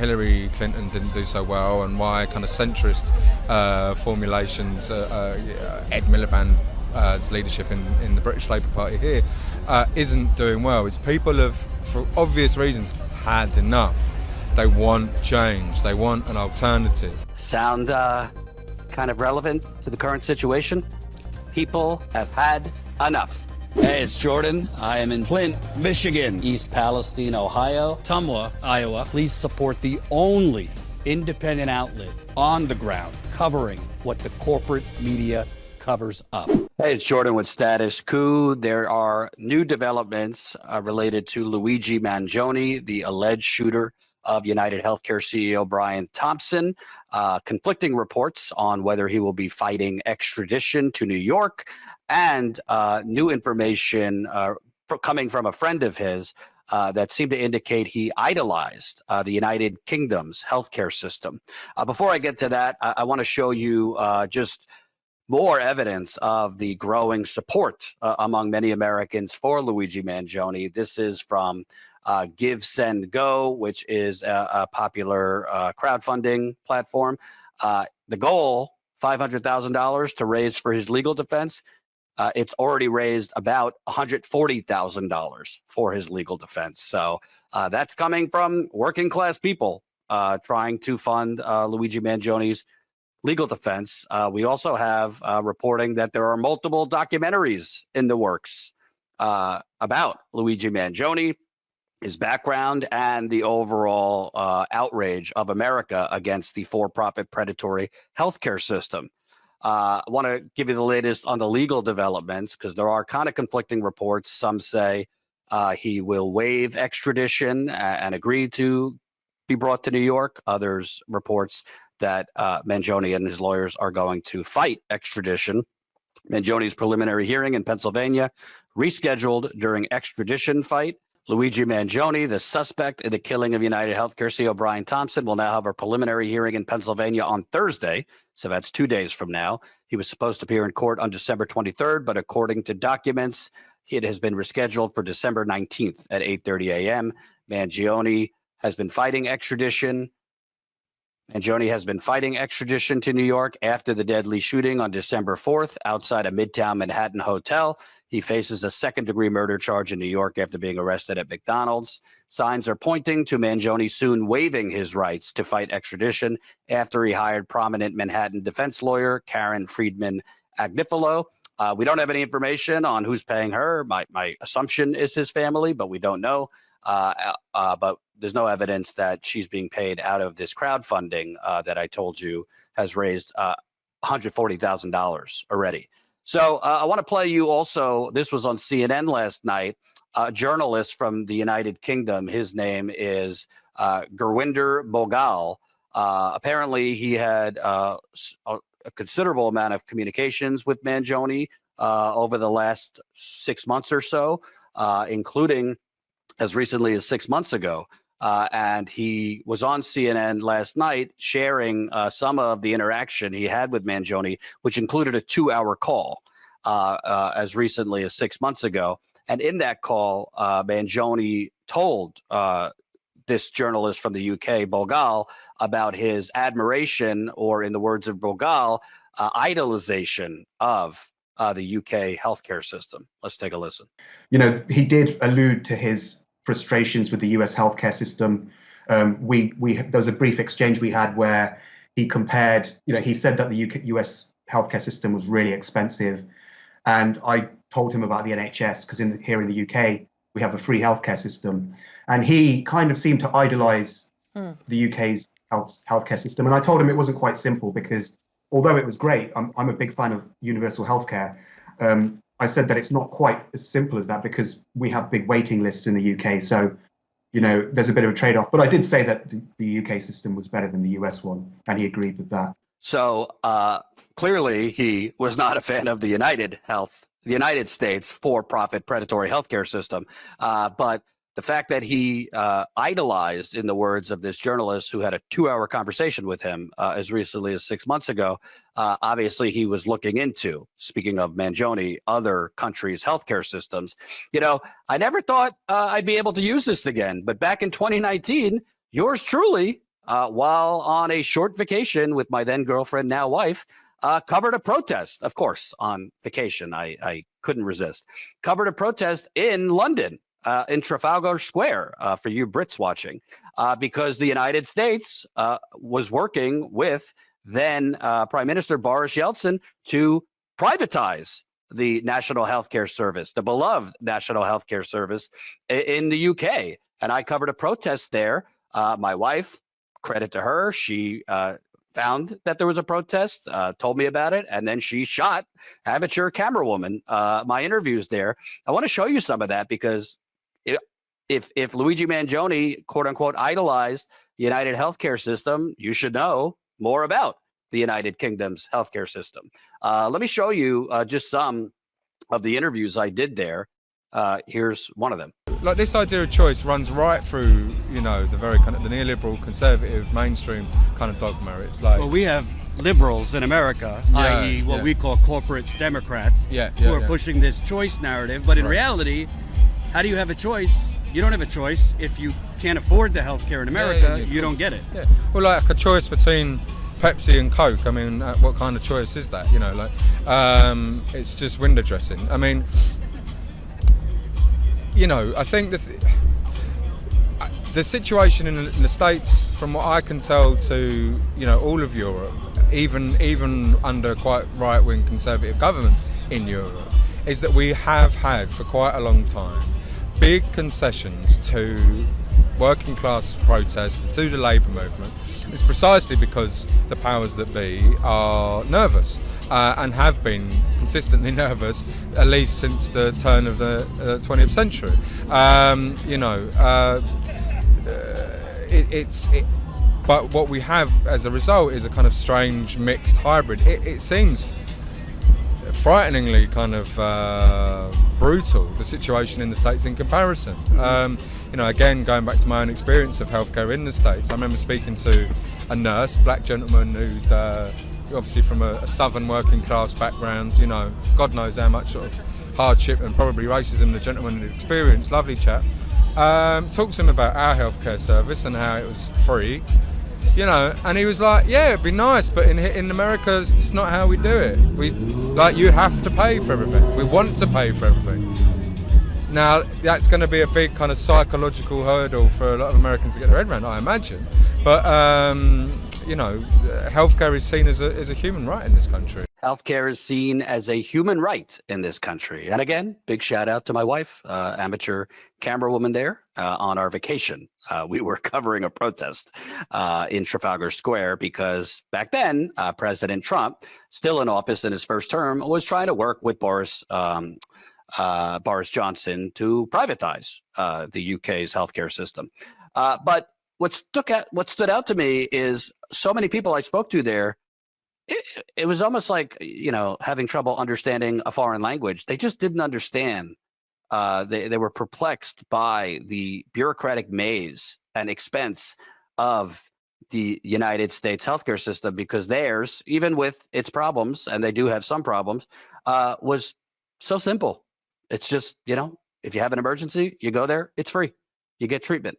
Hillary Clinton didn't do so well, and why kind of centrist formulations, Ed Miliband's leadership in the British Labour Party here isn't doing well. It's people have, for obvious reasons, had enough. They want change. They want an alternative. Sound kind of relevant to the current situation? People have had enough. Hey, it's Jordan. I am in Flint, Michigan, East Palestine, Ohio, Tumwa, Iowa. Please support the only independent outlet on the ground covering what the corporate media covers up. Hey, it's Jordan with Status Coup. There are new developments related to Luigi Mangione, the alleged shooter of UnitedHealthcare CEO Brian Thompson. Conflicting reports on whether he will be fighting extradition to New York, and new information coming from a friend of his that seemed to indicate he idolized the United Kingdom's healthcare system. Before I get to that, I want to show you just more evidence of the growing support among many Americans for Luigi Mangione. This is from Give, Send, Go, which is a popular crowdfunding platform. The goal, $500,000 to raise for his legal defense. It's already raised about $140,000 for his legal defense. So that's coming from working class people trying to fund Luigi Mangione's legal defense. We also have reporting that there are multiple documentaries in the works about Luigi Mangione, his background, and the overall outrage of America against the for-profit predatory healthcare system. I want to give you the latest on the legal developments because there are kind of conflicting reports. Some say he will waive extradition and agree to be brought to New York. Others reports that Mangione and his lawyers are going to fight extradition. Mangione's preliminary hearing in Pennsylvania rescheduled during extradition fight. Luigi Mangione, the suspect in the killing of UnitedHealthcare CEO Brian Thompson, will now have a preliminary hearing in Pennsylvania on Thursday. So that's 2 days from now. He was supposed to appear in court on December 23rd, but according to documents, it has been rescheduled for December 19th at 8:30 a.m. Mangione has been fighting extradition. Mangione has been fighting extradition to New York after the deadly shooting on December 4th outside a Midtown Manhattan hotel. He faces a second-degree murder charge in New York after being arrested at McDonald's. Signs are pointing to Mangione soon waiving his rights to fight extradition after he hired prominent Manhattan defense lawyer Karen Friedman Agnifilo. We don't have any information on who's paying her. My assumption is his family, but we don't know. But there's no evidence that she's being paid out of this crowdfunding that I told you has raised $140,000 already. So I want to play you also, this was on CNN last night, a journalist from the United Kingdom. His name is Gurwinder Bogal. Apparently he had a considerable amount of communications with Mangione over the last 6 months or so, including as recently as 6 months ago. And he was on CNN last night sharing some of the interaction he had with Mangione, which included a 2-hour call as recently as 6 months ago. And in that call, Mangione told this journalist from the UK, Bogal, about his admiration, or in the words of Bogal, idolization of the UK healthcare system. Let's take a listen. You know, he did allude to his frustrations with the US healthcare system. There was a brief exchange we had where he compared, he said that the US healthcare system was really expensive. And I told him about the NHS because here in the UK, we have a free healthcare system. And he kind of seemed to idolize the UK's healthcare system. And I told him it wasn't quite simple because although it was great, I'm a big fan of universal healthcare. I said that it's not quite as simple as that because we have big waiting lists in the UK. So, there's a bit of a trade-off. But I did say that the UK system was better than the US one, and he agreed with that. So clearly he was not a fan of the United States for-profit predatory healthcare system. But the fact that he idolized, in the words of this journalist who had a 2-hour conversation with him as recently as 6 months ago, obviously he was looking into, speaking of Mangione, other countries' healthcare systems. I never thought I'd be able to use this again, but back in 2019, yours truly while on a short vacation with my then girlfriend, now wife, covered a protest, of course, on vacation. I couldn't resist. Covered a protest in London, in Trafalgar Square, for you Brits watching, because the United States was working with then Prime Minister Boris Yeltsin to privatize the National Healthcare Service, the beloved National Healthcare Service in the UK. And I covered a protest there. My wife, credit to her, she found that there was a protest, told me about it, and then she shot amateur camera woman my interviews there. I want to show you some of that because if Luigi Mangione, quote unquote, idolized the United Healthcare system, you should know more about the United Kingdom's healthcare system. Let me show you just some of the interviews I did there. Here's one of them. Like, this idea of choice runs right through, you know, the very kind of the neoliberal, conservative, mainstream kind of dogma. It's like, well, we have liberals in America, i.e. what we call corporate Democrats, who are pushing this choice narrative. But in reality, how do you have a choice? You don't have a choice. If you can't afford the healthcare in America, you don't get it. Yeah. Well, like a choice between Pepsi and Coke. I mean, what kind of choice is that? You know, like, it's just window dressing. I mean, you know, I think the situation in the States, from what I can tell, to, you know, all of Europe, even under quite right-wing conservative governments in Europe, is that we have had for quite a long time big concessions to working class protests and to the labour movement. It's precisely because the powers that be are nervous and have been consistently nervous, at least since the turn of the 20th century. You know, but what we have as a result is a kind of strange mixed hybrid. It seems frighteningly kind of brutal, the situation in the States in comparison. You know, again, going back to my own experience of healthcare in the States, I remember speaking to a nurse, black gentleman, who'd obviously from a southern working class background, you know, God knows how much sort of hardship and probably racism the gentleman had experienced, lovely chap. Talked to him about our healthcare service and how it was free. You know, and he was like, yeah, it'd be nice, but in America, it's just not how we do it. You have to pay for everything. We want to pay for everything. Now, that's going to be a big kind of psychological hurdle for a lot of Americans to get their head around, I imagine. But, you know, healthcare is seen as a human right in this country. Healthcare is seen as a human right in this country. And again, big shout out to my wife, amateur camera woman there on our vacation. We were covering a protest in Trafalgar Square because back then, President Trump, still in office in his first term, was trying to work with Boris Johnson to privatize the UK's healthcare system. But what stood out to me is so many people I spoke to there. It was almost like, you know, having trouble understanding a foreign language. They just didn't understand. They were perplexed by the bureaucratic maze and expense of the United States healthcare system, because theirs, even with its problems, and they do have some problems, was so simple. It's just, you know, if you have an emergency, you go there, it's free. You get treatment.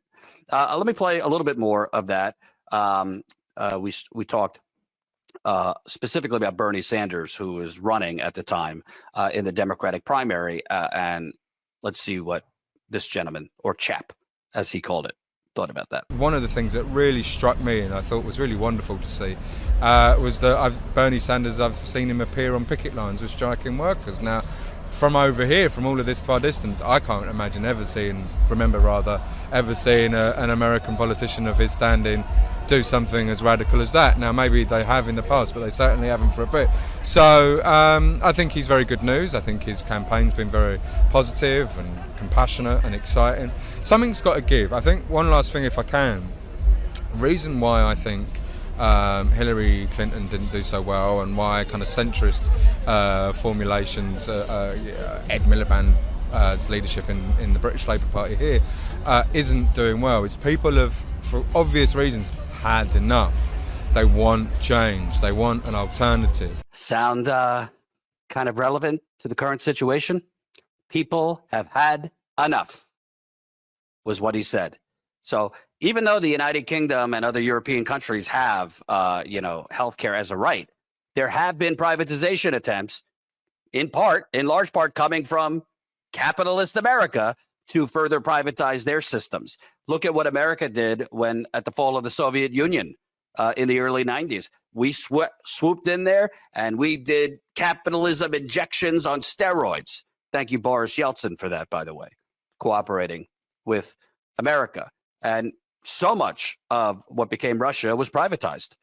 Let me play a little bit more of that. We talked specifically about Bernie Sanders, who was running at the time in the Democratic primary. And let's see what this gentleman, or chap, as he called it, thought about that. One of the things that really struck me and I thought was really wonderful to see was that Bernie Sanders, I've seen him appear on picket lines with striking workers. Now, from over here, from all of this far distance, I can't imagine ever seeing an American politician of his standing do something as radical as that. Now, maybe they have in the past, but they certainly haven't for a bit. So I think he's very good news. I think his campaign's been very positive and compassionate and exciting. Something's got to give. I think one last thing, if I can, reason why I think Hillary Clinton didn't do so well, and why kind of centrist formulations, Ed Miliband's leadership in the British Labour Party here isn't doing well, is people have, for obvious reasons, had enough. They want change. They want an alternative. Sound kind of relevant to the current situation? People have had enough, was what he said. So even though the United Kingdom and other European countries have, healthcare as a right, there have been privatization attempts, in large part, coming from capitalist America to further privatize their systems. Look at what America did when, at the fall of the Soviet Union in the early 90s. We swooped in there and we did capitalism injections on steroids. Thank you, Boris Yeltsin, for that, by the way, cooperating with America. And so much of what became Russia was privatized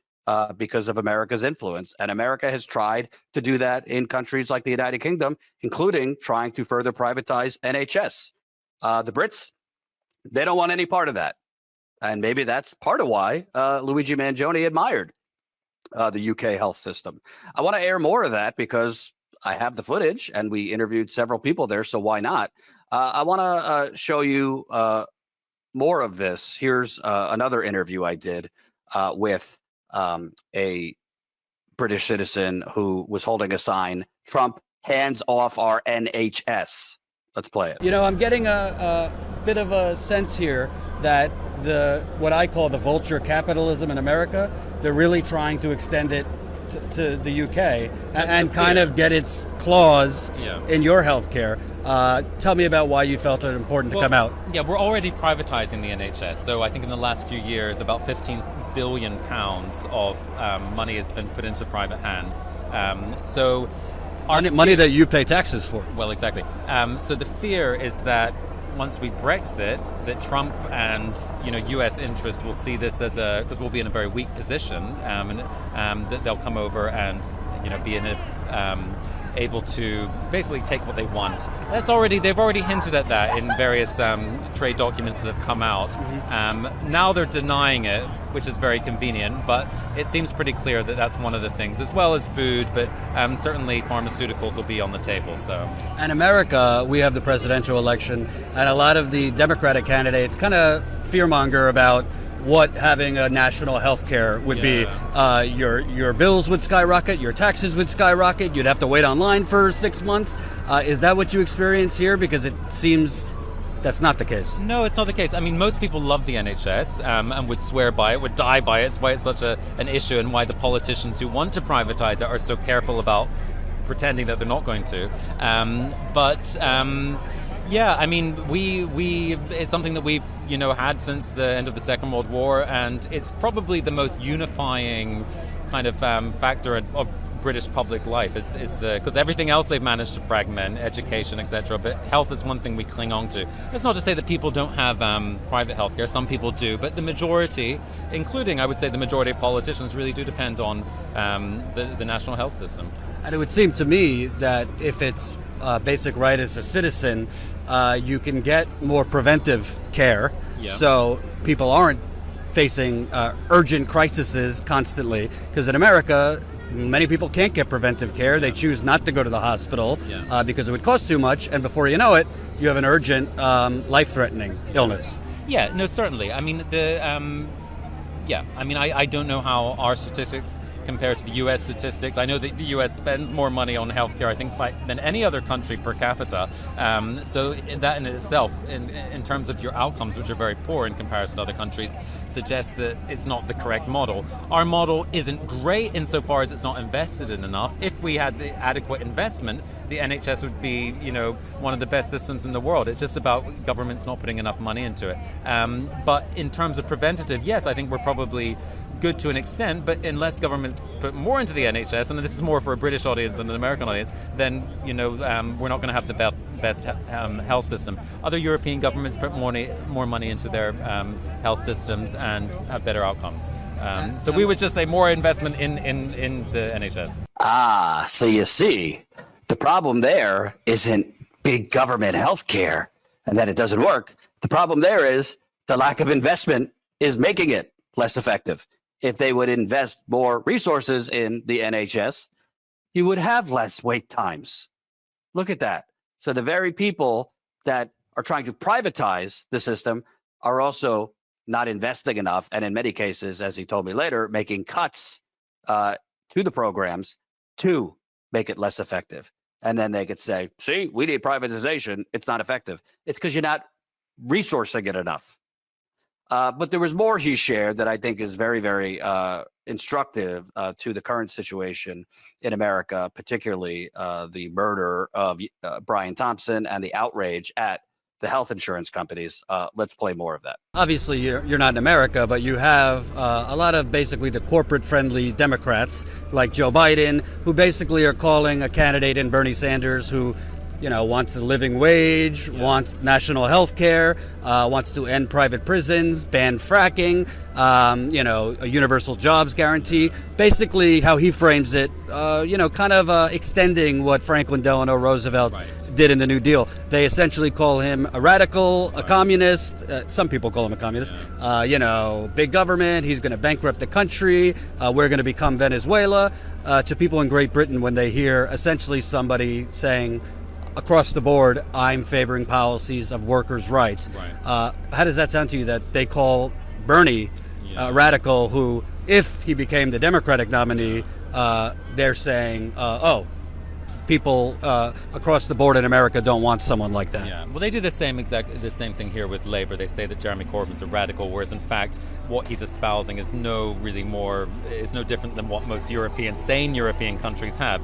because of America's influence. And America has tried to do that in countries like the United Kingdom, including trying to further privatize NHS. The Brits, they don't want any part of that. And maybe that's part of why Luigi Mangione admired the UK health system. I want to air more of that because I have the footage and we interviewed several people there, so why not? I want to show you more of this. Here's another interview I did with a British citizen who was holding a sign, "Trump, hands off our NHS." Let's play it. I'm getting a bit of a sense here that what I call the vulture capitalism in America, they're really trying to extend it to the UK and kind of get its claws in your healthcare. Tell me about why you felt it important to come out. Yeah, we're already privatizing the NHS. So I think in the last few years, about £15 billion of money has been put into private hands. Money that you pay taxes for. Well, exactly. So the fear is that once we Brexit, that Trump and U.S. interests will see this as because we'll be in a very weak position, and that they'll come over and be in able to basically take what they want. They've already hinted at that in various trade documents that have come out. Now they're denying it, which is very convenient, but it seems pretty clear that that's one of the things, as well as food, but certainly pharmaceuticals will be on the table. So, in America, we have the presidential election, and a lot of the Democratic candidates kind of fearmonger about what having a national health care would be. Your bills would skyrocket, your taxes would skyrocket, you'd have to wait online for 6 months. Is that what you experience here? Because it seems that's not the case. No, it's not the case. I mean, most people love the NHS and would swear by it, would die by it. It's why it's such an issue, and why the politicians who want to privatize it are so careful about pretending that they're not going to. Yeah, I mean, it's something that we've had since the end of the Second World War, and it's probably the most unifying kind of factor of British public life because everything else they've managed to fragment, education, etc. But health is one thing we cling on to. That's not to say that people don't have private healthcare. Some people do, but the majority, including I would say the majority of politicians, really do depend on the national health system. And it would seem to me that if it's basic right as a citizen, you can get more preventive care, so people aren't facing urgent crises constantly. Because in America, many people can't get preventive care. They choose not to go to the hospital because it would cost too much, and before you know it, you have an urgent, life-threatening illness. Yeah, no, certainly. I mean, I don't know how our statistics compare to the U.S. statistics. I know that the U.S. spends more money on healthcare, I think, than any other country per capita. So that in itself, in terms of your outcomes, which are very poor in comparison to other countries, suggests that it's not the correct model. Our model isn't great insofar as it's not invested in enough. If we had the adequate investment, the NHS would be, one of the best systems in the world. It's just about governments not putting enough money into it. But in terms of preventative, yes, I think we're probably good to an extent, but unless governments put more into the NHS, and this is more for a British audience than an American audience, then we're not going to have the best health system. Other European governments put more money into their health systems and have better outcomes. So we would just say more investment in the NHS. So you see, the problem there isn't big government health care and that it doesn't work. The problem there is the lack of investment is making it less effective. If they would invest more resources in the NHS, you would have less wait times. Look at that. So the very people that are trying to privatize the system are also not investing enough, and in many cases, as he told me later, making cuts to the programs to make it less effective. And then they could say, see, we need privatization. It's not effective. It's because you're not resourcing it enough. But there was more he shared that I think is very, very instructive to the current situation in America, particularly the murder of Brian Thompson and the outrage at the health insurance companies. Let's play more of that. Obviously, you're not in America, but you have a lot of basically the corporate-friendly Democrats like Joe Biden, who basically are calling a candidate in Bernie Sanders who, wants a living wage, wants national health care, wants to end private prisons, ban fracking, a universal jobs guarantee. Basically, how he frames it, extending what Franklin Delano Roosevelt did in the New Deal. They essentially call him a radical, a communist. Some people call him a communist. Big government. He's going to bankrupt the country. We're going to become Venezuela. To people in Great Britain, when they hear essentially somebody saying, across the board, I'm favoring policies of workers' rights. How does that sound to you, that they call Bernie a radical who, if he became the Democratic nominee, they're saying, people across the board in America don't want someone like that. Yeah, well, they do the same thing here with Labour. They say that Jeremy Corbyn's a radical, whereas in fact, what he's espousing is no different than what most sane European countries have.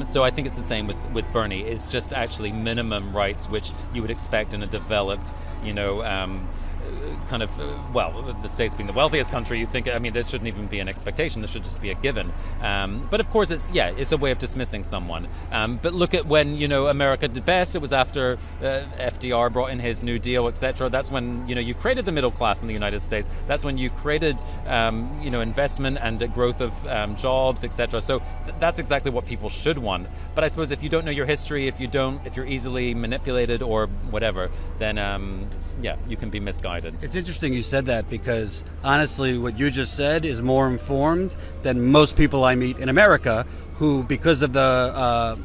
So I think it's the same with Bernie. It's just actually minimum rights, which you would expect in a developed, the States being the wealthiest country, you think, this shouldn't even be an expectation. This should just be a given. But of course, it's a way of dismissing someone. But look at when, America did best. It was after FDR brought in his New Deal, etc. That's when, you created the middle class in the United States. That's when you created, investment and growth of jobs, etc. So that's exactly what people should want. But I suppose if you don't know your history, if you're easily manipulated or whatever, then, you can be misguided. It's interesting you said that, because honestly what you just said is more informed than most people I meet in America, who, because of the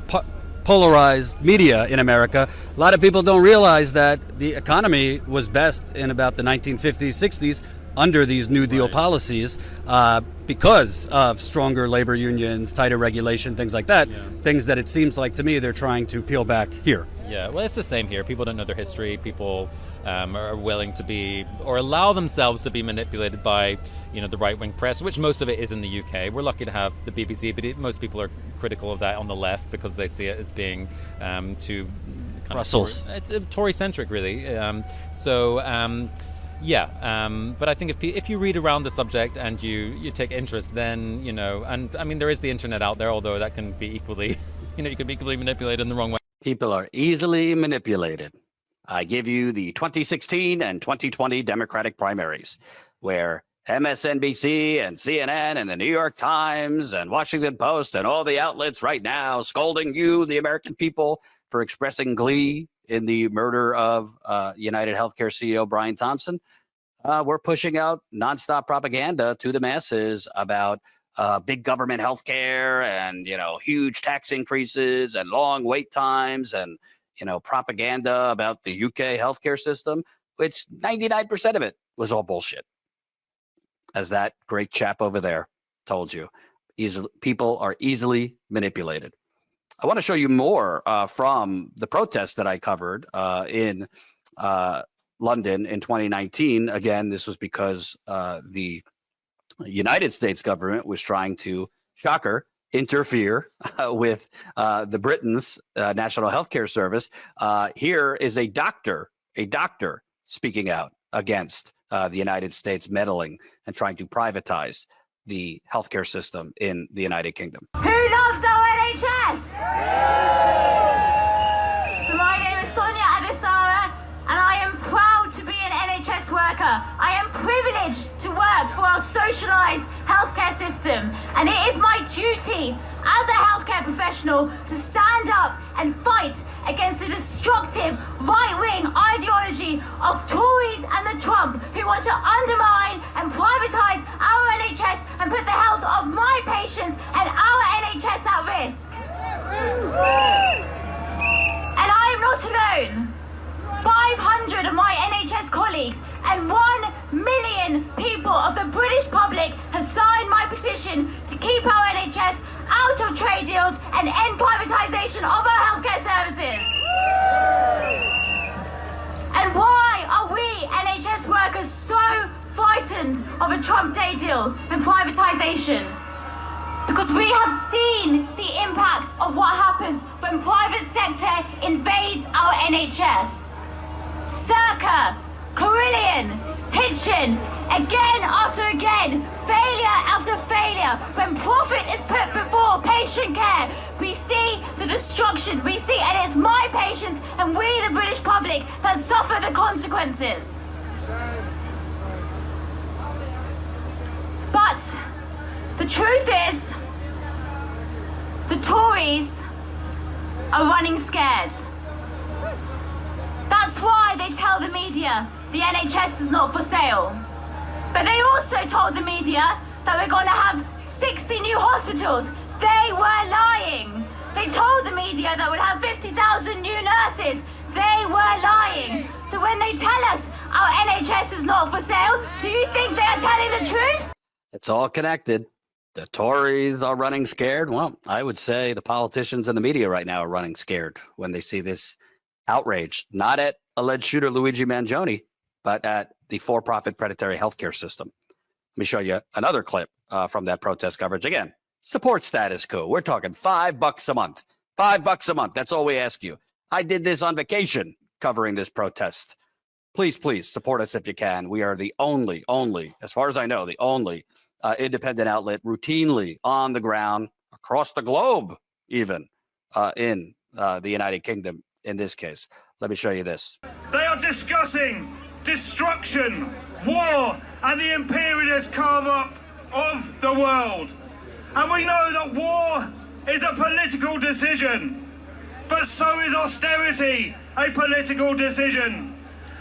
polarized media in America, a lot of people don't realize that the economy was best in about the 1950s, 60s under these New Deal policies, because of stronger labor unions, tighter regulation, things like that, things that it seems like to me they're trying to peel back here. Yeah, well, it's the same here. People don't know their history. People are willing to be, or allow themselves to be manipulated by, the right-wing press, which most of it is in the UK. We're lucky to have the BBC, but most people are critical of that on the left because they see it as being too Brussels. Tory-centric, really. But I think if you read around the subject and you take interest, then, there is the internet out there, although that can be equally, you can be equally manipulated in the wrong way. People are easily manipulated. I give you the 2016 and 2020 Democratic primaries, where MSNBC and CNN and the New York Times and Washington Post and all the outlets right now scolding you, the American people, for expressing glee in the murder of UnitedHealthcare CEO Brian Thompson. We're pushing out nonstop propaganda to the masses about big government healthcare and, huge tax increases and long wait times and, propaganda about the UK healthcare system, which 99% of it was all bullshit. As that great chap over there told you, people are easily manipulated. I want to show you more from the protests that I covered in London in 2019. Again, this was because the United States government was trying to, shocker, interfere with the Britain's National Healthcare Service. Here is a doctor speaking out against the United States meddling and trying to privatize the healthcare system in the United Kingdom. Who loves our NHS? So my name is Sonia Adesara, and I am proud to be an NHS worker. I am privileged to work for our socialised healthcare system, and it is my duty as a healthcare professional to stand up and fight against the destructive right-wing ideology of Tories and the Trump, who want to undermine and privatise our NHS and put the health of my patients and our NHS at risk. And I am not alone. 500 of my NHS colleagues and 1 million people of the British public have signed my petition to keep our NHS out of trade deals and end privatisation of our healthcare services. And why are we NHS workers so frightened of a Trump Day deal and privatization. Because we have seen the impact of what happens when private sector invades our NHS. Circa, Carillion, Hitchin, again after again, failure after failure. When profit is put before patient care, we see the destruction. We see, and it's my patients and we, the British public, that suffer the consequences. But the truth is, the Tories are running scared. That's why they tell the media the NHS is not for sale. But they also told the media that we're going to have 60 new hospitals. They were lying. They told the media that we'd have 50,000 new nurses. They were lying. So when they tell us our NHS is not for sale, do you think they are telling the truth? It's all connected. The Tories are running scared. Well, I would say the politicians and the media right now are running scared when they see this outrage, not at alleged shooter Luigi Mangione, but at the for-profit predatory healthcare system. Let me show you another clip from that protest coverage. Again, support Status Coup. We're talking $5 a month. $5 a month. That's all we ask you. I did this on vacation covering this protest. Please support us if you can. We are the only, as far as I know, the only independent outlet routinely on the ground across the globe, even in the United Kingdom in this case. Let me show you this. They are discussing destruction, war, and the imperialist carve-up of the world. And we know that war is a political decision, but so is austerity a political decision.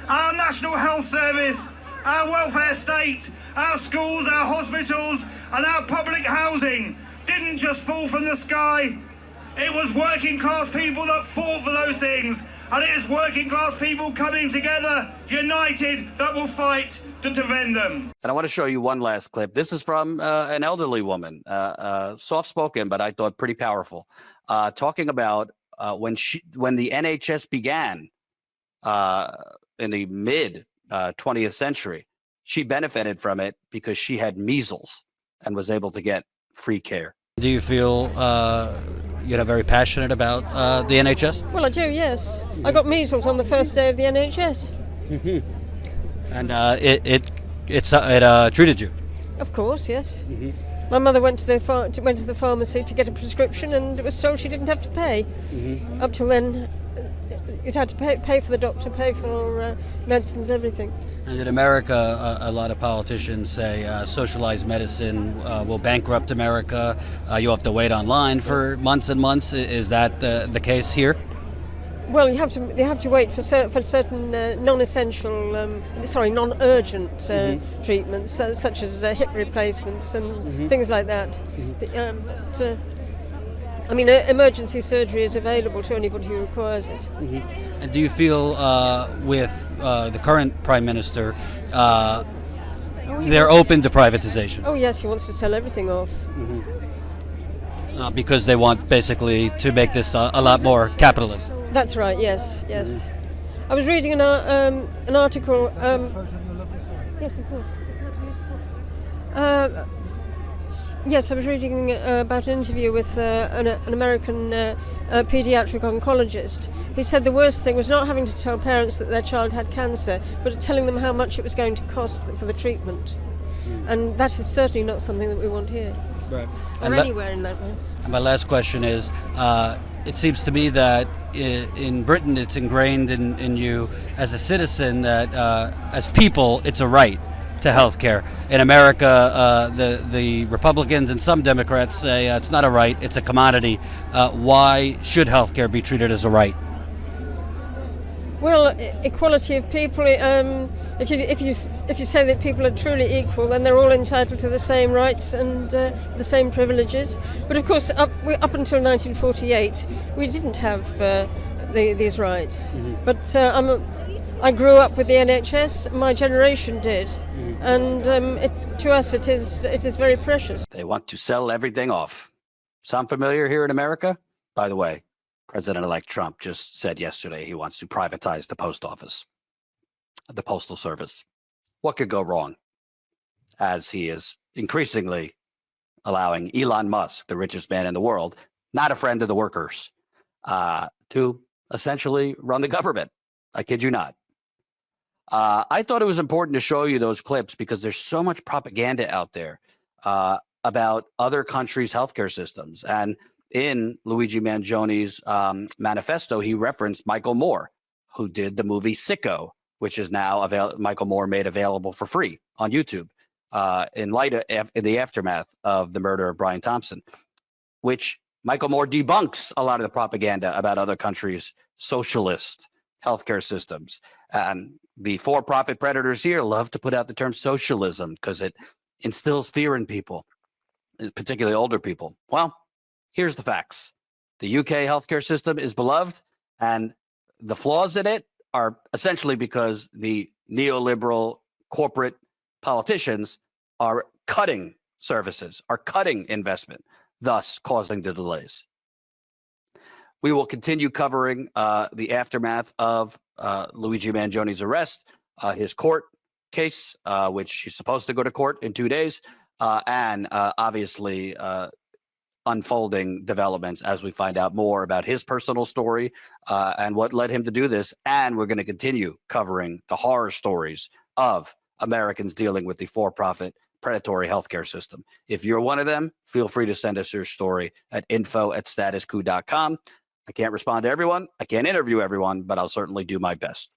Our National Health Service, our welfare state, our schools, our hospitals, and our public housing didn't just fall from the sky. It was working class people that fought for those things. And it is working class people coming together, united, that will fight to defend them. And I want to show you one last clip. This is from an elderly woman, soft-spoken, but I thought pretty powerful, talking about when the NHS began in the mid 20th century. She benefited from it because she had measles and was able to get free care. Do you feel very passionate about the NHS? Well, I do, yes. I got measles on the first day of the NHS. And it treated you? Of course, yes. My mother went to the pharmacy to get a prescription, and it was told she didn't have to pay. Up till then, you'd had to pay for the doctor, pay for medicines, everything. And in America, a lot of politicians say socialized medicine will bankrupt America. You have to wait online for months and months. Is that the case here? Well, you have to wait for certain non-urgent treatments, such as hip replacements and things like that. Emergency surgery is available to anybody who requires it. And do you feel with the current Prime Minister, they're open to privatization? Oh yes, he wants to sell everything off. Because they want basically to make this a lot more capitalist. That's right, yes. I was reading an article. Yes, of course. Yes, I was reading about an interview with an American pediatric oncologist who said the worst thing was not having to tell parents that their child had cancer, but telling them how much it was going to cost for the treatment. And that is certainly not something that we want here. Right. Or anywhere in that way. And my last question is, it seems to me that in Britain it's ingrained in you as a citizen that as people it's a right to health care. In America, the Republicans and some Democrats say it's not a right, it's a commodity. Why should health care be treated as a right? Well, equality of people. If you say that people are truly equal, then they're all entitled to the same rights and the same privileges. But of course, up until 1948, we didn't have these rights. But I grew up with the NHS. My generation did, and to us, it is very precious. They want to sell everything off. Sound familiar here in America? By the way, President-elect Trump just said yesterday he wants to privatize the post office, the postal service. What could go wrong? as he is increasingly allowing Elon Musk, the richest man in the world, not a friend of the workers, to essentially run the government. I kid you not. I thought it was important to show you those clips because there's so much propaganda out there about other countries' healthcare systems. And in Luigi Mangione's manifesto, he referenced Michael Moore, who did the movie Sicko, which is now Michael Moore made available for free on YouTube in the aftermath of the murder of Brian Thompson, which Michael Moore debunks a lot of the propaganda about other countries' socialist healthcare systems. And the for-profit predators here love to put out the term socialism because it instills fear in people, particularly older people. Well, here's the facts. The UK healthcare system is beloved, and the flaws in it are essentially because the neoliberal corporate politicians are cutting services, are cutting investment, thus causing the delays. We will continue covering the aftermath of Luigi Mangione's arrest, his court case, which he's supposed to go to court in 2 days, and obviously unfolding developments as we find out more about his personal story and what led him to do this. And we're going to continue covering the horror stories of Americans dealing with the for-profit predatory healthcare system. If you're one of them, feel free to send us your story at info@statuscoup.com. I can't respond to everyone. I can't interview everyone, but I'll certainly do my best.